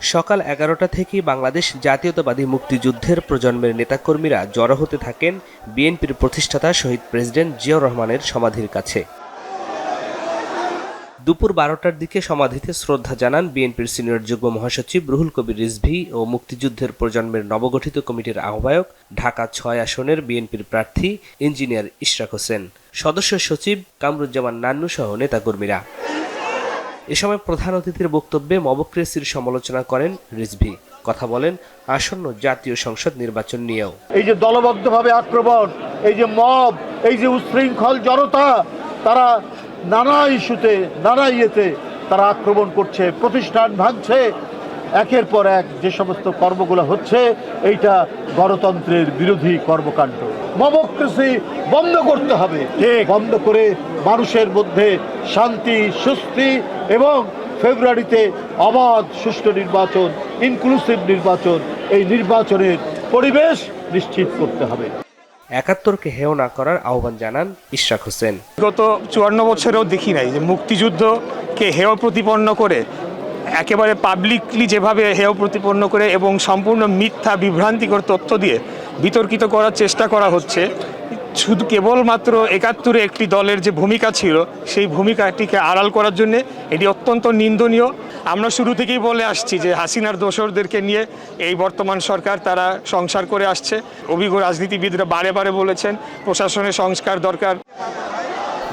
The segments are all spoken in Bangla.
সকাল 11টা থেকেই বাংলাদেশ জাতীয়তাবাদী মুক্তিযুদ্ধের প্রজন্মের নেতাকর্মীরা জড়ো হতে থাকেন বিএনপির প্রতিষ্ঠাতা শহীদ প্রেসিডেন্ট জিয়াউর রহমানের সমাধির কাছে। দুপুর 12টার দিকে সমাধিতে শ্রদ্ধা জানান বিএনপির সিনিয়র যুগ্ম মহাসচিব রুহুল কবির রিজভী ও মুক্তিযুদ্ধের প্রজন্মের নবগঠিত কমিটির আহ্বায়ক, ঢাকা 6 আসনের বিএনপির প্রার্থী ইঞ্জিনিয়ার ইশরাক হোসেন, সদস্য সচিব কামরুজ্জামান নান্নু সহ নেতাকর্মীরা। এ সময় প্রধান অতিথির বক্তব্যে মবক্রেসির সমালোচনা করেন রিজভী। কথা বলেন আসন্ন জাতীয় সংসদ নির্বাচন নিয়েও। এই যে দলবদ্ধভাবে আক্রমণ, এই যে মব, এই যে উচ্ছৃঙ্খল জনতা, তারা নানা ইস্যুতে নানা ইয়েতে তারা আক্রমণ করছে, প্রতিষ্ঠান ভাঙছে, একের পর এক যে সমস্ত কর্মগুলো হচ্ছে, এইটা গণতন্ত্রের বিরোধী কর্মকাণ্ড। মবক্রেসি বন্ধ করতে হবে, বন্ধ করে মানুষের মধ্যে শান্তি, সুস্থি এবং ফেব্রুয়ারিতে অবাধ সুষ্ঠু নির্বাচন, ইনক্লুসিভ নির্বাচন, এই নির্বাচনের পরিবেশ নিশ্চিত করতে হবে। ৭১কে হেয় না করার আহ্বান জানান ইশরাক হোসেন। গত 54 বছরেও দেখি নাই যে মুক্তিযুদ্ধকে হেয় প্রতিপন্ন করে, একেবারে পাবলিকলি যেভাবে হেয় প্রতিপন্ন করে এবং সম্পূর্ণ মিথ্যা বিভ্রান্তিকর তথ্য দিয়ে বিতর্কিত করার চেষ্টা করা হচ্ছে। শুধু কেবলমাত্র ৭১-এ একটি দলের যে ভূমিকা ছিল, সেই ভূমিকাটিকে আড়াল করার জন্য এটি অত্যন্ত নিন্দনীয়। আমরা শুরু থেকেই বলে আসছি যে হাসিনার দোসরদেরকে নিয়ে এই বর্তমান সরকার তারা সংসার করে আসছে। অভিজ্ঞ রাজনীতিবিদরা বারে বারে বলেছেন প্রশাসনের সংস্কার দরকার।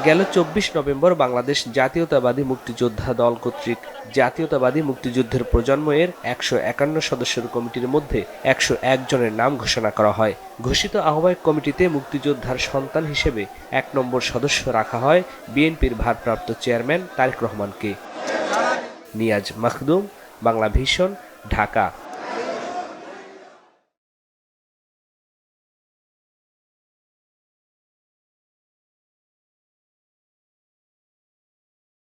গেল 24 নভেম্বর বাংলাদেশ জাতীয়তাবাদী মুক্তিযোদ্ধা দল কর্তৃক জাতীয়তাবাদী মুক্তিযুদ্ধের প্রজন্ম এর 151 সদস্যের কমিটির মধ্যে 101 জনের নাম ঘোষণা করা হয়। ঘোষিত আহ্বায়ক কমিটিতে মুক্তিযোদ্ধার সন্তান হিসেবে 1 নম্বর সদস্য রাখা হয় বিএনপির ভারপ্রাপ্ত চেয়ারম্যান তারেক রহমানকে। নিয়াজ মাখদুম, বাংলা ভিশন, ঢাকা।